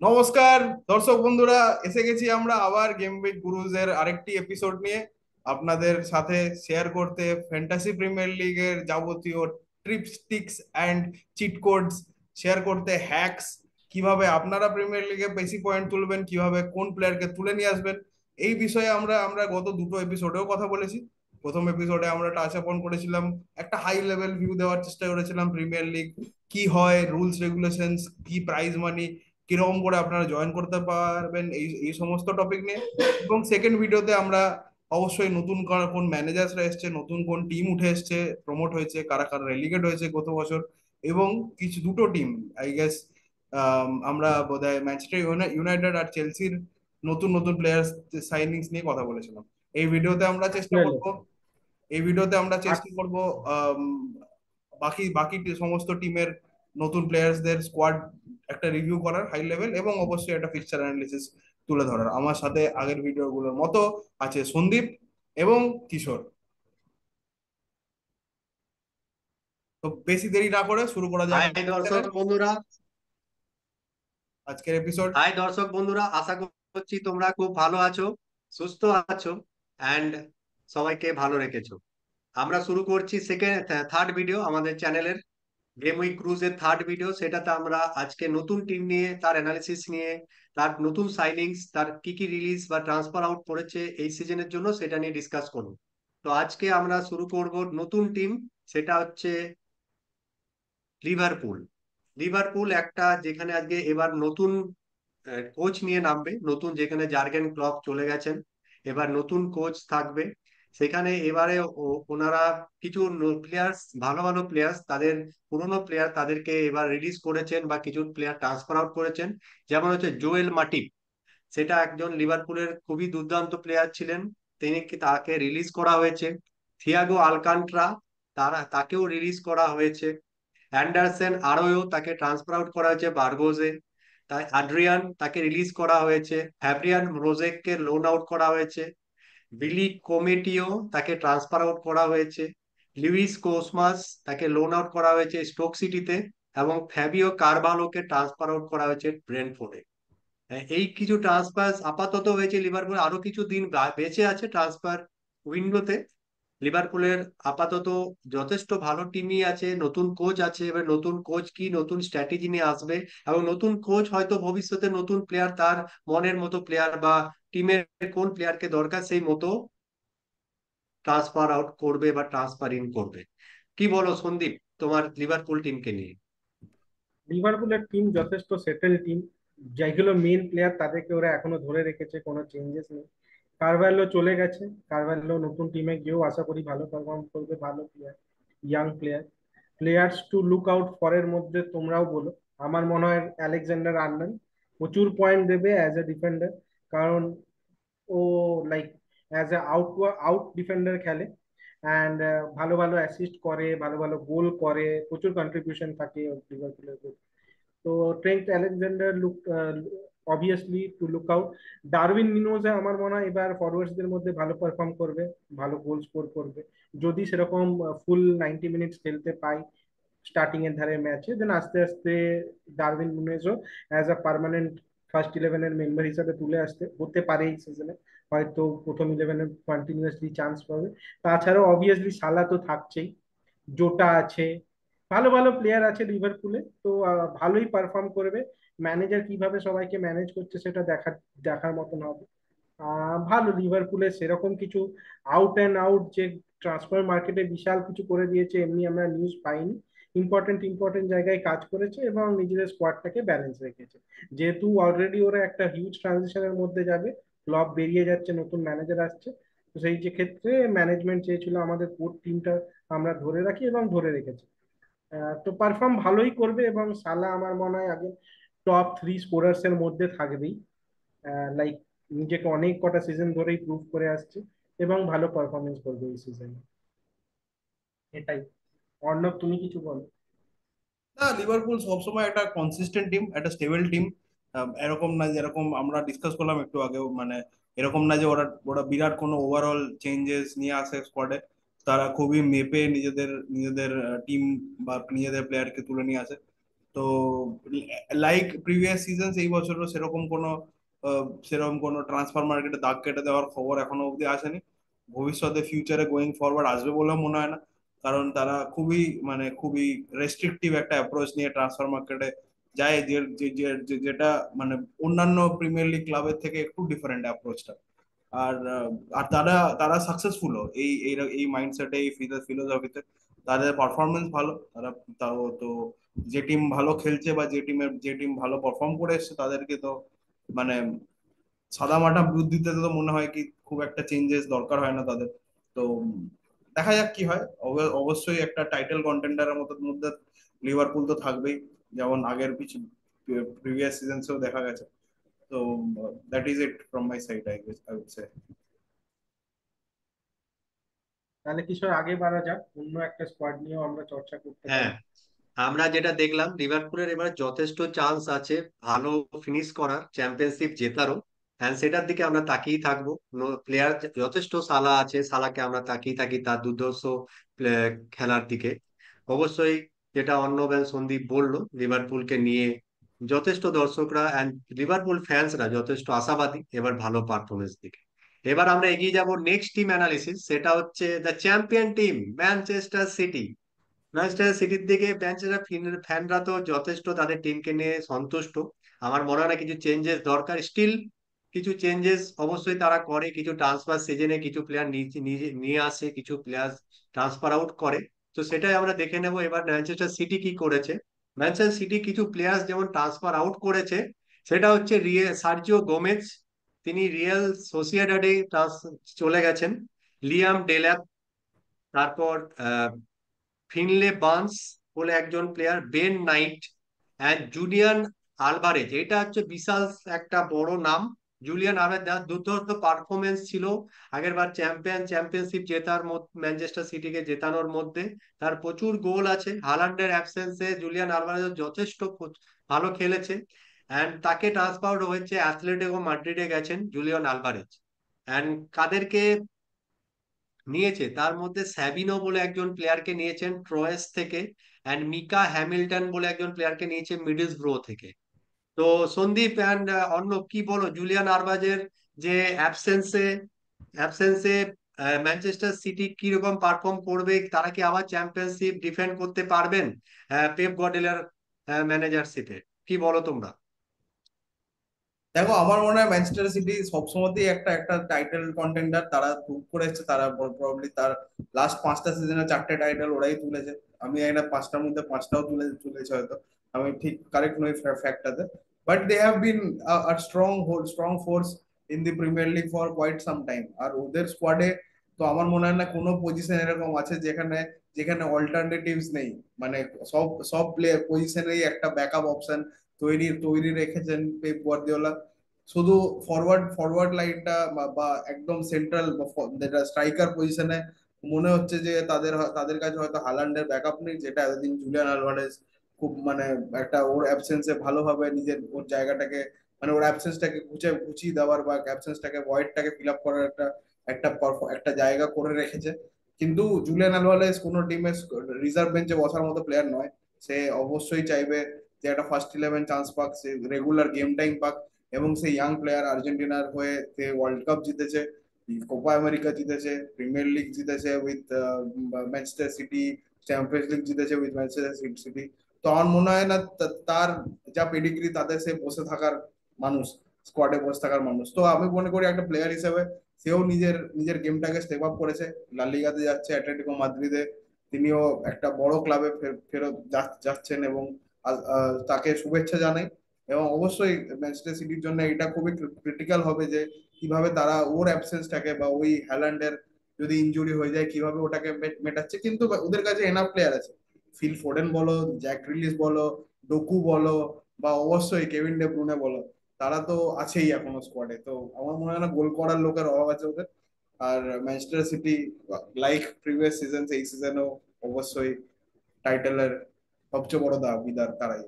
নমস্কার দর্শক বন্ধুরা, এসে গেছি আমরা আবার গেম উইথ গুরুজ এর আরেকটি এপিসোড নিয়ে আপনাদের সাথে শেয়ার করতে ফ্যান্টাসি প্রিমিয়ার লিগের যাবতীয় tips tricks and cheat codes, share করতে হ্যাকস, কিভাবে আপনারা প্রিমিয়ার লিগে বেশি পয়েন্ট তুলবেন, কিভাবে কোন প্লেয়ারকে তুলে নিয়ে আসবেন। এই বিষয়ে আমরা আমরা গত দুটো এপিসোডেও কথা বলেছি। প্রথম এপিসোডে আমরা টাচ অন করেছিলাম, একটা হাই লেভেল ভিউ দেওয়ার চেষ্টা করেছিলাম প্রিমিয়ার লিগ কি হয়, রুলস রেগুলেশনস কি, প্রাইজ মানি কিরকম করে আপনারা জয়েন করতে পারবেন, এই এই সমস্ত টপিক নিয়ে। এবং সেকেন্ড ভিডিওতে আমরা অবশ্যই নতুন কোন ম্যানেজার্সরা এসছে, নতুন কোন টিম উঠে এসছে, প্রমোট হয়েছে, কারা কারা রেলিগেট হয়েছে গত বছর, এবং কিছু দুটো টিম আই গেস আমরা বোধহয় ম্যানচেস্টার ইউনাইটেড আর চেলসির নতুন নতুন প্লেয়ার্স সাইনিংস নিয়ে কথা বলেছিলাম। এই ভিডিওতে আমরা চেষ্টা আসলে করব এই ভিডিওতে আমরা আ- চেষ্টা করব আম, বাকি বাকি সমস্ত টিমের নতুন প্লেয়ার্সদের স্কোয়াড একটা রিভিউ করার হাই লেভেল, এবং অবশ্যই একটা ফিকচার অ্যানালিসিস তুলে ধরার। আমার সাথে আগের ভিডিওগুলোর মতো আছে সন্দীপ এবং কিশোর। তো বেশি দেরি না করে শুরু করা যাক হাই আজকের দর্শক চ্যানেল, বন্ধুরা। আজকের এপিসোড। আশা করছি তোমরা খুব ভালো আছো, সুস্থ আছো, এন্ড সবাইকে ভালো রেখেছো। আমরা শুরু করছি থার্ড ভিডিও আমাদের চ্যানেলের, গেম উইক ক্রুজ এর থার্ড ভিডিও। সেটাতে আমরা আজকে নতুন টিম নিয়ে, তার অ্যানালিসিস নিয়ে, তার নতুন সাইনিংস, তার কি কি রিলিজ বা ট্রান্সফার আউট করেছে এই সিজনের জন্য, সেটা নিয়ে ডিসকাস করব। তো আজকে আমরা শুরু করব নতুন টিম, সেটা হচ্ছে লিভারপুল। লিভারপুল একটা যেখানে আজকে এবার নতুন কোচ নিয়ে নামবে, নতুন, যেখানে জার্গেন ক্লপ চলে গেছেন, এবার নতুন কোচ থাকবে সেখানে। এবারে ওনারা কিছু প্লেয়ার্স, ভালো ভালো প্লেয়ার্স, তাদের পুরনো প্লেয়ার তাদেরকে এবার রিলিজ করেছেন বা কিছু প্লেয়ার ট্রান্সফার আউট করেছেন। যেমন হচ্ছে জোয়েল মাটিপ, সেটা একজন লিভারপুলের খুবই দুর্দান্ত প্লেয়ার ছিলেন, তাকে রিলিজ করা হয়েছে। থিয়াগো আলকান্ট্রা, তাকেও রিলিজ করা হয়েছে। অ্যান্ডারসন আরোয়ো, তাকে ট্রান্সফার আউট করা হয়েছে বার্গোজে। তাই আড্রিয়ান, তাকে রিলিজ করা হয়েছে। ফ্যাব্রিয়ান রোজেককে লোন আউট করা হয়েছে। বিলি কোমেটিও, তাকে ট্রান্সফার আউট করা হয়েছে। লুইস কোসমাস, তাকে লোন আউট করা হয়েছে স্টোক সিটিতে। এবং ফ্যাবিও কারভালোকে ট্রান্সফার আউট করা হয়েছে ব্রেন্টফোর্ডে। এই কিছু ট্রান্সফার আপাতত হয়েছে লিভারপুল, আরো কিছু দিন বেঁচে আছে ট্রান্সফার উইন্ডোতে। লিভারপুলের আপাতত যথেষ্ট ভালো টিমই আছে, নতুন কোচ আছে। এবার নতুন কোচ কি নতুন স্ট্র্যাটেজি নিয়ে আসবে, এবং নতুন কোচ হয়তো ভবিষ্যতে নতুন প্লেয়ার, তার মনের মতো প্লেয়ার বা টিমের কোন প্লেয়ারকে দরকার সেই মতো ট্রান্সফার আউট করবে বা ট্রান্সফার ইন করবে। কি বলো সন্দীপ, তোমার লিভারপুল টিমকে নিয়ে? লিভারপুলের টিম যথেষ্ট সেটেল টিম। যেগুলো মেন প্লেয়ার তাদেরকে ওরা এখনো ধরে রেখেছে, কোনো চেঞ্জেস নেই। কারভালো চলে গেছে, কারভালো নতুন টিমে গিয়েও আশা করি ভালো পারফর্ম করবে। ভালো player, young player. Players to look out ফরের মধ্যে তোমরাও বলো। আমার মনে হয় আলেকজান্ডার আর্নল্ড প্রচুর পয়েন্ট দেবে অ্যাজ এ ডিফেন্ডার, কারণ ও like as a out defender খেলে। অ্যান্ড ভালো ভালো অ্যাসিস্ট করে, ভালো ভালো গোল করে, প্রচুর কন্ট্রিবিউশন থাকে ওর লিভারপুলের। তো Trent Alexander look obviously to look out. Darwin Nunez আমার মনে হয় এবার ফরওয়ার্ডসদের মধ্যে ভালো পারফর্ম করবে, ভালো গোল স্কোর করবে। যদি সেরকম ফুল 90 মিনিটস খেলতে পায় স্টার্টিং এর ধারে ম্যাচে, দেন আস্তে আস্তে ডারউইন নুনেজও অ্যাজ আ পার্মানেন্ট ফার্স্ট ইলেভেনের মেম্বার হিসাবে তুলে আসতে হতে পারে এই সিজনে। হয়তো প্রথম ইলেভেনে কন্টিনিউয়াসলি চান্স পাবে। তাছাড়াও অবভিয়াসলি সালা তো থাকছেই, জোটা আছে, ভালো ভালো প্লেয়ার আছে লিভারপুলে। তো ভালোই পারফর্ম করবে। ম্যানেজার কিভাবে সবাইকে ম্যানেজ করছে সেটা দেখার দেখার মতন হবে। ভালো লিভারপুলে সেরকম কিছু আউট অ্যান্ড আউট যে ট্রান্সফার মার্কেটে বিশাল কিছু করে দিয়েছে এমনি আমরা নিউজ পাইনি। ইম্পর্টেন্ট ইম্পর্টেন্ট জায়গায় কাজ করেছে এবং নিজেদের স্কোয়াডটাকে ব্যালেন্স রেখেছে। যেহেতু অলরেডি ওরা একটা হিউজ ট্রানজিশনের মধ্যে যাবে, ক্লব বেরিয়ে যাচ্ছে, নতুন ম্যানেজার আসছে, তো সেই যে ক্ষেত্রে ম্যানেজমেন্ট চেয়েছিল আমাদের কোর টিমটা আমরা ধরে রাখি এবং ধরে রেখেছি। তো পারফর্ম ভালোই করবে এবং সালা আমার মনে হয় আগে টপ 3 স্কোরার্স এর মধ্যে থাকবেই। লাইক নিজেকে অনেক কটা সিজন ধরেই প্রুভ করে আসছে এবং ভালো পারফরমেন্স করবে এই সিজনে। এটাই। অর্ণব, তুমি কিছু বলো। না, লিভারপুল সবসময় একটা কনসিস্টেন্ট টিম, একটা স্টেবল টিম। এরকম না যেরকম আমরা ডিসকাস করলাম একটু আগেও, মানে এরকম না যে ওরা ওরা বিরাট কোনো ওভারঅল চেঞ্জেস নিয়ে আসে স্কোয়াডে। তারা খুবই মেপে নিজেদের নিজেদের টিম বা নিজেদের প্লেয়ারকে তুলে নিয়ে আসে। তো লাইক প্রিভিয়াস সিজন এই বছরও সেরকম কোনো ট্রান্সফার মার্কেটে দাগ কেটে দেওয়ার খবর এখনো অবধি আসেনি। ভবিষ্যতে ফিউচারে গোয়িং ফরওয়ার্ড আসবে বলেও মনে হয় না, কারণ তারা খুবই রেস্ট্রিকটিভ একটা অ্যাপ্রোচ নিয়ে ট্রান্সফার মার্কেটে যায়, যেটা মানে অন্যান্য প্রিমিয়ার লিগ ক্লাবের থেকে একটু ডিফারেন্ট অ্যাপ্রোচটা। আর তারা তারা সাকসেসফুলও এই মাইন্ডসেটে, এই ফিলোসফিতে। তাদের পারফরমেন্স ভালো, তারা তাও তো যে টিম ভালো খেলছে বা যে টিম ভালো পারফর্ম করে এসছে তাদেরকে তো মানে সাদামাটা বুদ্ধিতে তো মনে হয় কি খুব একটা চেঞ্জেস দরকার হয় না তাদের। তো দেখা যাক কি হয়। অবশ্যই একটা টাইটেল কন্টেন্ডারের মধ্যে লিভারপুল তো থাকবেই, যেমন আগের কিছু প্রিভিয়াস সিজনসেও দেখা গেছে। তো that is it from my side, I guess I would say. তাহলে কিশোর আগে বাড়া যাক, অন্য একটা স্কোয়াড নিয়েও আমরা চর্চা করতে পারি। হ্যাঁ, আমরা যেটা দেখলাম লিভারপুলের এবার যথেষ্ট চান্স আছে ভালো ফিনিশ করার, চ্যাম্পিয়নশিপ জেতারও। হ্যাঁ, সেটার দিকে আমরা তাকিয়ে থাকবো। প্লেয়ার যথেষ্ট, সালা আছে, সালাকে আমরা তাকিয়ে থাকি তার দুর্ধর্ষ খেলার দিকে। অবশ্যই যেটা অর্ণব সন্দীপ বললো, লিভারপুলকে নিয়ে যথেষ্ট দর্শকরা অ্যান্ড লিভারপুল ফ্যান্সরা যথেষ্ট আশাবাদী এবার ভালো পারফরমেন্স দিকে। এবার আমরা এগিয়ে যাব নেক্সট টিম অ্যানালিসিস, সেটা হচ্ছে the champion team Manchester city. Manchester সিটির দিকে ম্যানচেস্টার ফ্যানরা তো যথেষ্ট তাদের টিমকে নিয়ে সন্তুষ্ট। আমার মনে হয় না কিছু চেঞ্জেস দরকার, স্টিল কিছু চেঞ্জেস অবশ্যই তারা করে, কিছু ট্রান্সফার সিজনে কিছু প্লেয়ার নিয়ে আসে, কিছু প্লেয়ার ট্রান্সফার আউট করে। তো সেটাই আমরা দেখে নেব এবার ম্যানচেস্টার সিটি কি করেছে। ম্যানচেস্টার সিটি কিছু প্লেয়ার যেমন ট্রান্সফার আউট করেছে, সেটা হচ্ছে সার্জিও গোমেজ, তিনি রিয়াল সোসিয়েডাডে চলে গেছেন। লিয়াম ডেলাপ, তারপর ফিনলে বার্নস বলে একজন player, Ben night and Julian Alvarez, এটা হচ্ছে বিশাল একটা বড় নাম। জুলিয়ান আলভারেজ যার দুর্ধর্ষ পারফরমেন্স ছিল আগের বার চ্যাম্পিয়নশিপ জেতার মধ্যে, ম্যানচেস্টার সিটিকে জেতানোর মধ্যে তার প্রচুর গোল আছে। হালান্ডের অ্যাবসেন্সে জুলিয়ান আলভারেজ যথেষ্ট ভালো খেলেছে, অ্যান্ড তাকে ট্রান্সফার হয়েছে অ্যাথলেটিকো মাদ্রিদে গেছেন জুলিয়ান আলভারেজ। অ্যান্ড কাদেরকে নিয়েছে তার মধ্যে স্যাবিনো বলে একজন প্লেয়ারকে নিয়েছেন ট্রয়েস থেকে, অ্যান্ড মিকা হ্যামিল্টন বলে একজন প্লেয়ারকে নিয়েছে মিডলসব্রো থেকে। তো সন্দীপ অ্যান্ড অর্ণব, কি বলো জুলিয়ান আরবাজের যে অ্যাবসেন্সে ম্যানচেস্টার সিটি কিরকম পারফর্ম করবে? তারা কি আবার চ্যাম্পিয়নশিপ ডিফেন্ড করতে পারবেন পেপ গার্ডিওলার ম্যানেজারশিপে? কি বলো তোমরা? দেখো, আমার মনে হয় ম্যানচেস্টার সিটি সবসময়তেই একটা একটা টাইটেল কন্টেন্ডার। তারা প্রুভ করে এসেছে, তারা প্রবাবলি তার লাস্ট 5টা সিজনে 4টে টাইটেল ওরাই তুলেছে। আমি একটা 5টার মধ্যে 5টাও তুলেছে হয়তো, আমি ঠিক কারেক্ট নই ফ্যাক্টটাতে। But they have been strong force in the premier league for quite some time. আর ওদের স্কোয়াডে তো আমার মনে হয় না কোনো পজিশন এরকম আছে যেখানে যেখানে অল্টারনেটিভস নেই। মানে সব সব প্লে পজিশনেই একটা ব্যাকআপ অপশন তৈরি তৈরি রেখেছেন পেপ গার্দিওলা। শুধু ফরওয়ার্ড লাইনটা বা একদম সেন্ট্রাল যেটা স্ট্রাইকার পজিশনে মনে হচ্ছে যে তাদের কাছে হয়তো হালান্ডের ব্যাকআপ নেই, যেটা এতদিন জুলিয়ান আলভারেজ খুব একটা ওর অ্যাবসেন্সে ভালোভাবে ওর জায়গাটাকে, ওর অ্যাবসেন্সটাকে গুছিয়ে দেওয়ার বা অ্যাবসেন্সটাকে ভয়েডটাকে ফিল আপ করার একটা জায়গা করে রেখেছে। কিন্তু জুলিয়ান আলভারেজ কোনো টিমের রিজার্ভ বেঞ্চে বসার মতো প্লেয়ার নয়। সে অবশ্যই চাইবে যে একটা ফার্স্ট 11 চান্স পাক, সে রেগুলার গেম টাইম পাক। এবং সেই ইয়াং প্লেয়ার, আর্জেন্টিনার হয়ে সে ওয়ার্ল্ড কাপ জিতেছে, কোপা আমেরিকা জিতেছে, প্রিমিয়ার লিগ জিতেছে with Manchester city, champions league জিতেছে উইথ ম্যানচেস্টার সিটি। তো আমার মনে হয় না তার যা পেডিগ্রি তাতে সে বসে থাকার মানুষ, স্কোয়াডে বসে থাকার মানুষ। তো আমি মনে করি একটা প্লেয়ার হিসেবে সেও নিজের নিজের গেমটাকে স্টেপ আপ করেছে। লা লিগাতে যাচ্ছে, অ্যাটলেটিকো মাদ্রিদে তিনিও একটা বড় ক্লাবে ফেরত যাচ্ছেন, এবং তাকে শুভেচ্ছা জানাই। এবং অবশ্যই ম্যানচেস্টার সিটির জন্য এটা খুবই ক্রিটিক্যাল হবে যে কিভাবে তারা ওর অ্যাবসেন্সটাকে বা ওই হ্যালান্ডের যদি ইনজুরি হয়ে যায় কিভাবে ওটাকে মেটাচ্ছে। কিন্তু ওদের কাছে এনাফ প্লেয়ার আছে, ফিল ফোডেন বলো, জ্যাক রিলিস বলো, ডোকু বলো, বা অবশ্যই কেভিন ডে ব্রুনে বলো, তারা তো আছেই এখনো স্কোয়াডে। তো আমার মনে হয় না গোল করার লোকের অভাব আছে ওদের। আর Manchester City like previous season, এই সিজনেও অবশ্যই টাইটেলের সবচেয়ে বড় দাবিদার তারাই।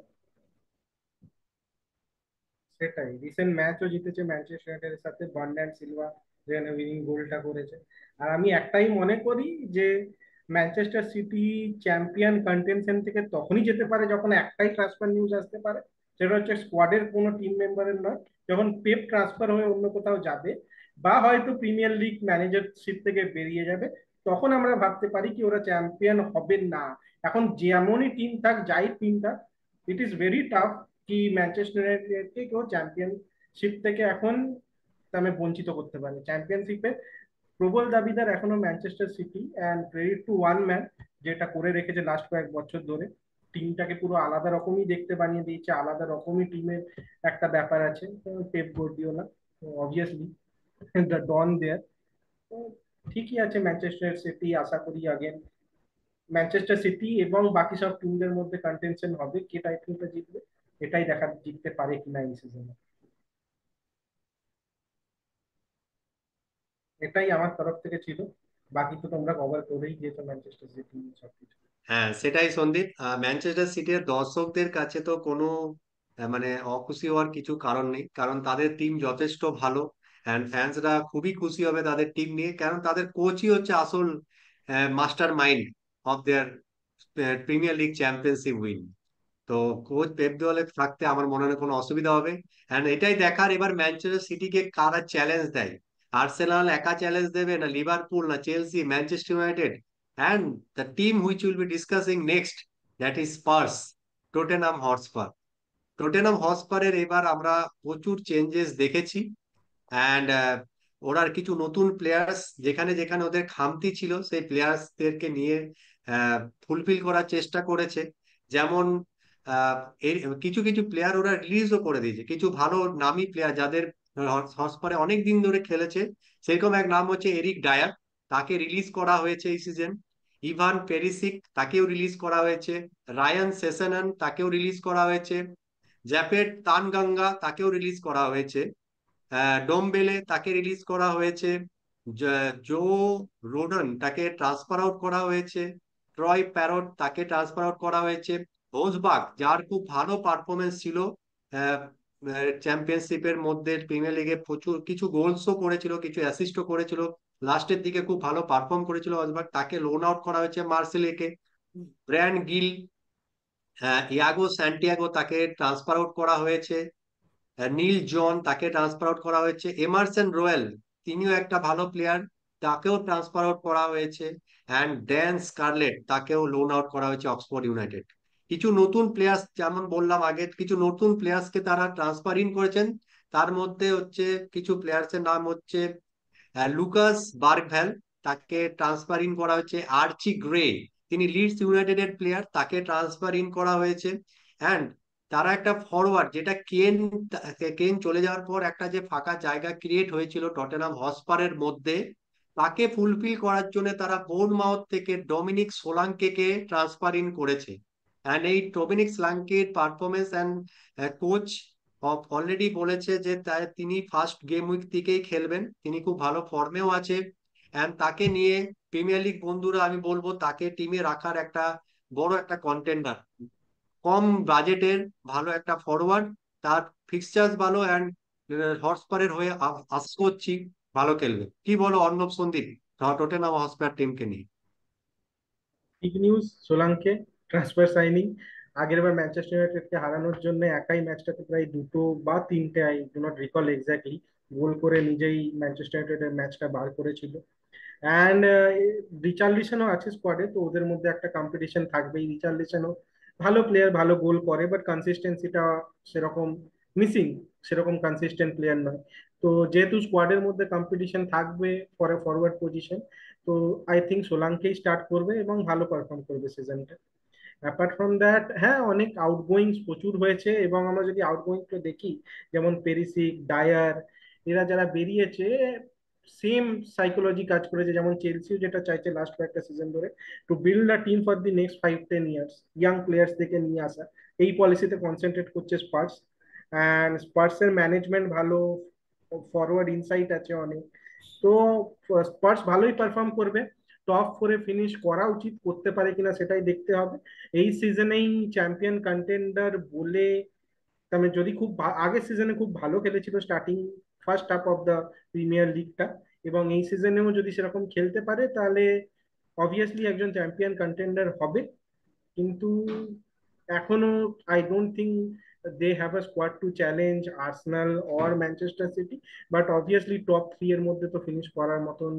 সেটাই, রিসেন্ট ম্যাচও জিতেছে ম্যানচেস্টার ইউনাইটেডের সাথে, বার্নার্ডো সিলভা যেখানে উইনিং গোলটা করেছে। আর আমি একটাই মনে করি যে ম্যানচেস্টার সিটি চ্যাম্পিয়ন কন্টেনশন থেকে তখনই যেতে পারে যখন একটাই ট্রান্সফার নিউজ আসতে পারে, সেটা হচ্ছে স্কোয়াডের কোনো টিম মেম্বারের নয়। যখন পেপ ট্রান্সফার হয়ে অন্য কোথাও যাবে, বা হয়তো প্রিমিয়ার লিগ ম্যানেজারশিপ থেকে বেরিয়ে যাবে, তখন আমরা ভাবতে পারি কি ওরা চ্যাম্পিয়ন হবে না। এখন যেমনই টিম থাক, যাই টিম থাক, ইট ইজ ভেরি টাফ কি ম্যানচেস্টার ইউনাইটেডকে কেউ চ্যাম্পিয়নশিপ থেকে এখন আমি বঞ্চিত করতে পারে। চ্যাম্পিয়নশিপে প্রবল দাবিদার এখনো Manchester city, and credit to one man, যেটা করে রেখেছে লাস্ট কয়েক বছর ধরে। টিমটাকে পুরো আলাদা রকমই দেখতে বানিয়ে দিয়েছে, আলাদা রকমই টিমের একটা ব্যাপার আছে। পেপ গার্দিওলা অবভিয়াসলি দ্য ডন দেয়ার। ঠিকই আছে, ম্যানচেস্টার সিটি আশা করি আগেন ম্যানচেস্টার সিটি এবং বাকি সব টিমদের মধ্যে কন্টেনশন হবে কে টাইটেলটা জিতবে, এটাই দেখা জিততে পারে কিনা এই সিজনে। এটাই আমার তরফ থেকে ছিল, বাকি তো তোমরা কভার করেই দিয়েছো ম্যানচেস্টার সিটি সবকিছু। হ্যাঁ, সেটাই সন্দীপ। ম্যানচেস্টার সিটির দর্শকদের কাছে তো কোনো মানে অখুশি হওয়ার কিছু কারণ নেই, কারণ তাদের টিম যথেষ্ট ভালো। অ্যান্ড ফ্যান্সরা খুবই খুশি হবে তাদের টিম নিয়ে, কারণ তাদের কোচই হচ্ছে আসল master mind of their premier league championship win. তো কোচ পেপ দলে থাকতে আমার মনে হয় না কোনো অসুবিধা হবে। এন্ড এটাই দেখার এবার ম্যানচেস্টার সিটিকে কারা চ্যালেঞ্জ দেয়। আর্সেনাল একা চ্যালেঞ্জ দেবে, না লিভারপুল, না Chelsea, Manchester United, and the team which will be discussing next, that is Spurs, Tottenham Hotspur. Tottenham হটস্পারের এবার আমরা প্রচুর চেঞ্জেস দেখেছি। অ্যান্ড ওরা কিছু নতুন প্লেয়ার্স, যেখানে যেখানে ওদের খামতি ছিল সেই প্লেয়ার্সদেরকে নিয়ে ফুলফিল করার চেষ্টা করেছে। যেমন আহ, এর কিছু কিছু প্লেয়ার ওরা রিলিজও করে দিয়েছে, কিছু ভালো নামি প্লেয়ার যাদের হটস্পারে অনেক দিন ধরে খেলেছে। সেরকম এক নাম হচ্ছে এরিক ডায়ার, তাকে রিলিজ করা হয়েছে এই সিজন। ইভান পেরিসিক, তাকেও রিলিজ করা হয়েছে। রায়ান সেসানন, তাকেও রিলিজ করা হয়েছে। জ্যাপেট তানগাঙ্গা, তাকেও রিলিজ করা হয়েছে। ডোমবেলে, তাকে রিলিজ করা হয়েছে। জো রোডন, তাকে ট্রান্সফার আউট করা হয়েছে। ট্রয় প্যারট, তাকে ট্রান্সফার আউট করা হয়েছে। হোসবার্গ, যার খুব ভালো পারফরমেন্স ছিল চ্যাম্পিয়নশিপের মধ্যে, প্রিমিয়ার লিগে প্রচুর কিছু গোলসও করেছিল, কিছু অ্যাসিস্টও করেছিল, লাস্টের দিকে খুব ভালো পারফর্ম করেছিল হোসবার্গ, তাকে লোন আউট করা হয়েছে মার্সেলেকে। ব্র্যান গিল, ইয়াগো স্যান্টিয়াগো, তাকে ট্রান্সফার আউট করা হয়েছে। নীল জন, তাকে ট্রান্সফার আউট করা হয়েছে। এমারসন রোয়েল, তিনিও একটা ভালো প্লেয়ার, তাকেও ট্রান্সফার আউট করা হয়েছে। অ্যান্ড ড্যান স্কারলেট, তাকেও লোন আউট করা হয়েছে অক্সফোর্ড ইউনাইটেড। কিছু নতুন প্লেয়ার্স, যেমন বললাম আগে, কিছু নতুন প্লেয়ার্সকে তারা ট্রান্সফার ইন করেছেন। তার মধ্যে হচ্ছে কিছু প্লেয়ার্সের নাম হচ্ছে লুকাস বার্গভ্যাল, তাকে ট্রান্সফার ইন করা হয়েছে। আর্চি গ্রে, তিনি লিডস ইউনাইটেডের প্লেয়ার, তাকে ট্রান্সফার ইন করা হয়েছে। অ্যান্ড তারা একটা ফরওয়ার্ড, যেটা কেন, কেন চলে যাওয়ার পর একটা যে ফাঁকা জায়গা ক্রিয়েট হয়েছিল টটেনহাম হটস্পারের মধ্যে, তাকে ফুলফিল করার জন্য তারা বোর্নমাউথ থেকে ডমিনিক সোলাঙ্কেকে ট্রান্সফার ইন করেছে। অ্যান্ড এই ডমিনিক সোলাঙ্কের পারফরমেন্স, অ্যান্ড কোচ অলরেডি বলেছে যে তিনি ফার্স্ট গেম উইক থেকেই খেলবেন, তিনি খুব ভালো ফর্মেও আছে। অ্যান্ড তাকে নিয়ে প্রিমিয়ার লিগ বন্ধুরা, আমি বলবো তাকে টিমে রাখার একটা বড় একটা কন্টেন্ডার। কম বাজেটের ভালো একটা ফরওয়ার্ড, তার ফিক্সচার্স ভালো। অ্যান্ড হটস্পারের হয়ে আশা করছি ভালো খেলবে। কি বলো অর্ণব, সন্দীপ, টটেনহাম হটস্পার টিমকে নিয়ে? Big news সোলাঙ্কে transfer signing. আগের বার ম্যানচেস্টার ইউনাইটেডকে হারানোর জন্য একাই ম্যাচটাতে প্রায় দুটো বা তিনটে, I do not recall exactly, goal করে নিজেই ম্যানচেস্টার ইউনাইটেডের ম্যাচটা বার করেছিল। অ্যান্ড রিচার্লিসনও আছে স্কোয়াডে, তো ওদের মধ্যে একটা কম্পিটিশন থাকবেই। রিচার্লিসনও ভালো প্লেয়ার, ভালো গোল করে, বাট কনসিস্টেন্সিটা সেরকম মিসিং, সেরকম কনসিস্টেন্ট প্লেয়ার নয়। তো যেহেতু স্কোয়াডের মধ্যে কম্পিটিশন থাকবে ফর এ ফরওয়ার্ড পজিশন, তো আই থিঙ্ক সোলাঙ্কেই স্টার্ট করবে এবং ভালো পারফর্ম করবে সিজনটা। অ্যাপার্ট ফ্রম দ্যাট, হ্যাঁ, অনেক আউটগোয়িংস প্রচুর হয়েছে, এবং আমরা যদি আউটগোয়িংটা দেখি, যেমন পেরিসিক, ডায়ার, এরা যারা বেরিয়েছে, সেম সাইকোলজি কাজ করেছে যেমন চেলসিও যেটা চাইছে লাস্ট কয়েকটা সিজন ধরে, to build a team for the next 5-10 years, young players থেকে নিয়ে আসা। এই পলিসিতে কনসেন্ট্রেট করছে স্পার্স। অ্যান্ড স্পার্সের ম্যানেজমেন্ট ভালো, ফরওয়ার্ড ইনসাইট আছে অনেক। তো স্পার্স ভালোই পারফর্ম করবে, টপ ফোরে ফিনিশ করা উচিত, করতে পারে কিনা সেটাই দেখতে হবে। এই সিজনেই চ্যাম্পিয়ন কন্টেন্ডার বলে, তবে যদি খুব আগের সিজনে খুব ভালো খেলেছিল starting first half of the premier লিগটা, এবং এই সিজনেও যদি সেরকম খেলতে পারে, তাহলে অবভিয়াসলি একজন চ্যাম্পিয়ন কন্টেন্ডার হবে, কিন্তু এখনো I don't think they have a squad to challenge Arsenal or Manchester City. But obviously top three এর মধ্যে তো ফিনিশ করার মতন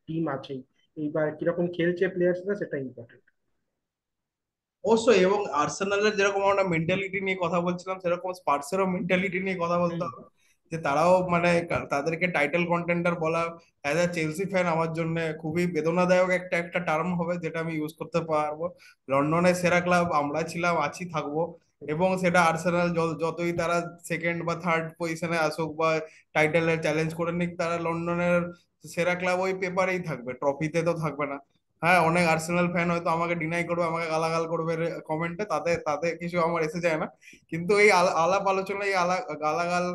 টিম আছেই। এইবার কিরকম খেলছে প্লেয়ার্সরা সেটা ইম্পর্টেন্ট। অবশ্যই, এবং আর্সেনালের যেরকম আমরা মেন্টালিটি নিয়ে কথা বলছিলাম, সেরকম স্পার্সেরও মেন্টালিটি নিয়ে কথা বলতে হবে। যে তারাও মানে তাদেরকে টাইটেল কন্টেন্ডার বলা অ্যাজ আ চেলসি ফ্যান আমার জন্য খুবই বেদনাদায়ক একটা একটা টার্ম হবে, যেটা আমি ইউজ করতে পারবো। লন্ডনের সেরা ক্লাব আমরা ছিলাম, আছি, থাকবো। এবং সেটা আর্সেনাল যতই তারা সেকেন্ড বা থার্ড পজিশনে আসুক বা টাইটেলের চ্যালেঞ্জ করে নিক, তারা লন্ডনের সেরা ক্লাব ওই পেপারেই থাকবে, ট্রফিতে তো থাকবে না। হ্যাঁ, অনেক আর্সেনাল ফ্যান হয়তো আমাকে ডিনাই করবে, আমাকে গালাগাল করবে কমেন্টে, তাতে তাতে কিছু আমার এসে যায় না। কিন্তু এই আলাপ আলোচনা, এই গালাগাল,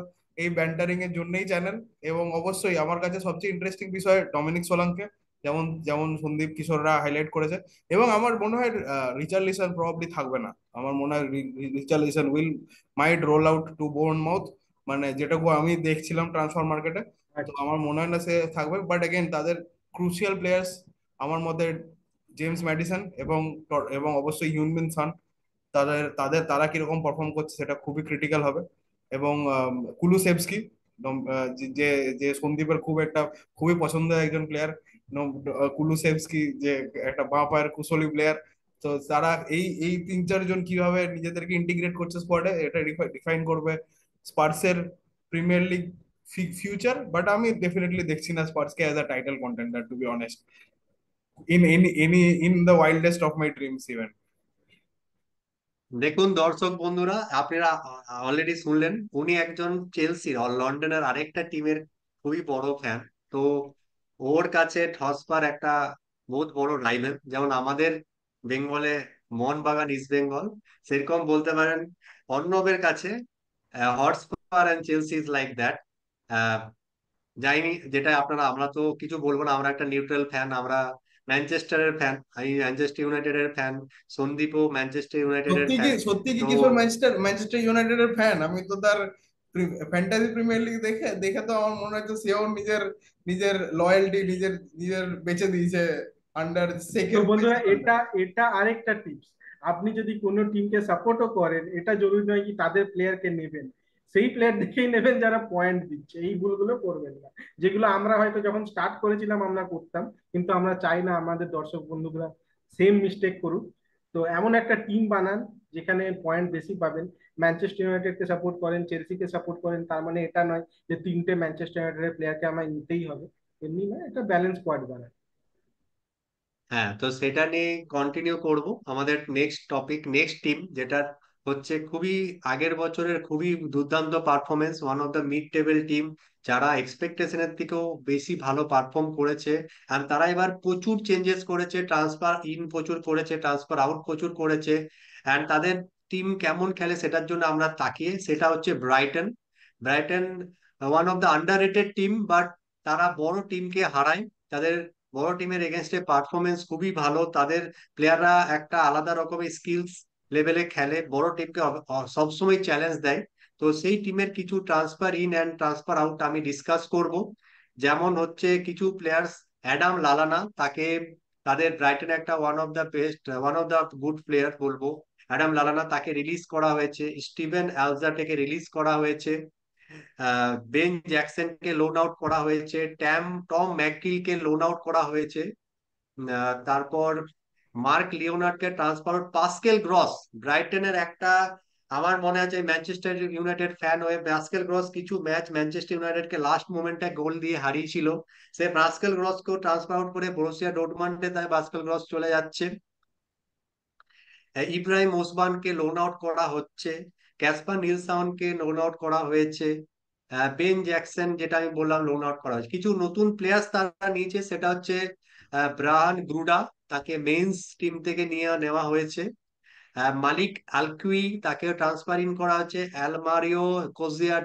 এই ব্যান্টারিং এর জন্যই চ্যানেল। এবং অবশ্যই আমার কাছে সবচেয়ে ইন্টারেস্টিং বিষয় ডমিনিক সোলাঙ্কে, যেমন যেমন সন্দীপ কিশোররা হাইলাইট করেছে। এবং আমার মনে হয় রিচার্লিসন প্রবাবলি থাকবে না। আমার মনে হয় Richarlison might roll out to Bournemouth, মানে যেটুকু আমি দেখছিলাম ট্রান্সফার মার্কেটে। তো আচ্ছা। আমার মনে হয় না সে থাকবে, বাট এগেন তাদের ক্রুশিয়াল প্লেয়ার্স আমার মতে জেমস ম্যাডিসন এবং এবং অবশ্যই হিউনবিন সন। তারা কিরকম পারফর্ম করছে সেটা খুবই ক্রিটিক্যাল হবে। এবং কুলুসেভস্কি, যে যে যে সন্দীপের খুবই পছন্দের একজন প্লেয়ার, কুলুসেভস্কি, যে একটা বাঁ পায়ের কুশলী প্লেয়ার। তো তারা এই এই তিন চারজন কিভাবে নিজেদেরকে ইন্টিগ্রেট করছে স্কোয়াডে, এটা ডিফাইন করবে স্পার্সের প্রিমিয়ার লিগ ফিউচার। বাট আমি ডেফিনেটলি দেখছি না স্পার্সকে as a title contender, to be honest, in the wildest of my dreams even. দেখুন দর্শক বন্ধুরা, আপনারা অলরেডি শুনলেন উনি একজন চেলসির লন্ডনের আরেকটা টিমের খুবই বড় ফ্যান। তো ওর কাছে হটস্পার একটা বহুত বড় রাইভেল, যেমন আমাদের বেঙ্গলে মোহনবাগান ইস্ট বেঙ্গল, সেরকম বলতে পারেন অর্ণবের কাছে Hotspur and Chelsea is like that. যাইনি যেটা আপনারা, আমরা তো কিছু বলবো না, আমরা একটা নিউট্রাল ফ্যান, আমরা ম্যানচেস্টারের ফ্যান, আমি ম্যানচেস্টার ইউনাইটেডের ফ্যান, সন্দীপও ম্যানচেস্টার ইউনাইটেডের ফ্যান। সত্যি কি তো কিশোর ম্যানচেস্টার ম্যানচেস্টার ইউনাইটেডের ফ্যান? আমি তো তার ফ্যান্টাসি প্রিমিয়ার লিগ দেখে দেখে তো আমার মনে হচ্ছে সেও নিজের নিজের লয়্যালটি নিজের নিজের বেচে দিয়েছে আন্ডার তো সেকের বন্ধুরা, পয়সা। এটা এটা আরেকটা টিপস। আপনি যদি কোনো টিমকে সাপোর্টও করেন, এটা জরুরি নয় কি তাদের প্লেয়ারকে নেবেন। সেই প্লেয়ার দেখেই নেবেন যারা পয়েন্ট দিচ্ছে। এই ভুলগুলো করবেন না, যেগুলো আমরা হয়তো যখন স্টার্ট করেছিলাম আমরা করতাম। কিন্তু আমরা চাই না আমাদের দর্শক বন্ধুরা সেম মিস্টেক করুক। তো এমন একটা টিম বানান যেখানে পয়েন্ট বেশি পাবেন। ম্যানচেস্টার ইউনাইটেডকে সাপোর্ট করেন, চেলসিকে সাপোর্ট করেন, তার মানে এটা নয় যে তিনটে ম্যানচেস্টার ইউনাইটেডের প্লেয়ারকে আমায় নিতেই হবে। এমনি নয়, একটা ব্যালেন্স স্কোয়াড বানান। হ্যাঁ, তো সেটা নিয়ে কন্টিনিউ করব। আমাদের নেক্সট টপিক, নেক্সট টিম যেটা হচ্ছে খুবই আগের বছরের খুবই দুর্দান্ত performance, one of the mid table team, যারা এক্সপেকটেশনের থেকেও বেশি ভালো পারফর্ম করেছে। আর তারা এবার প্রচুর চেঞ্জেস করেছে, ট্রান্সফার ইন প্রচুর করেছে, ট্রান্সফার আউট প্রচুর করেছে। অ্যান্ড তাদের টিম কেমন খেলে সেটার জন্য আমরা তাকিয়ে, সেটা হচ্ছে Brighton. Brighton one of the under rated team, but তারা বড় টিমকে হারায়। তাদের বড় টিমের এগেনস্টে পারফরমেন্স খুবই ভালো, তাদের প্লেয়াররা একটা আলাদা রকমের স্কিলস লেভেলে খেলে, বড় টিমকে সবসময় চ্যালেঞ্জ দেয়। তো সেই টিমের কিছু transfer in and transfer out আমি ডিসকাস করব। যেমন হচ্ছে কিছু প্লেয়ার্স, অ্যাডাম লালানা, তাকে তাদের ব্রাইটন একটা one of the best, one of the good player বলবো। অ্যাডাম লালানা তাকে রিলিজ করা হয়েছে, স্টিভেন অ্যালজাটেকে রিলিজ করা হয়েছে, বেন জ্যাকসনকে লোন আউট করা হয়েছে, টম ম্যাকগিলকে লোন আউট করা হয়েছে। তারপর মার্ক লিওনার্ডকে ট্রান্সফার, পাস্কেল গ্রস, ব্রাইটনের একটা, আমার মনে আছে ম্যানচেস্টার ইউনাইটেড ফ্যান হয়ে পাস্কেল গ্রস কিছু ম্যাচ ম্যানচেস্টার ইউনাইটেডকে লাস্ট মোমেন্টে গোল দিয়ে হারিয়েছিল। সে পাস্কেল গ্রসকেও ট্রান্সফার আউট করে বরুসিয়া ডর্টমান্ডে, তাই পাস্কেল গ্রস চলে যাচ্ছে। ইব্রাহিম ওসমানকে লোন আউট করা হচ্ছে, ক্যাসপার নিলসনকে লোন আউট করা হয়েছে, বেন জ্যাকসন যেটা আমি বললাম লোন আউট করা হয়েছে। কিছু নতুন প্লেয়ার্স তারা নিয়েছে, সেটা হচ্ছে ব্রায়ান ব্রুডা, তাকে মেন্স টিম থেকে নিয়ে নেওয়া হয়েছে। মালিক আলকুই, তাকে ট্রান্সফার ইন করা হয়েছে। অ্যালমারিও কোজিয়া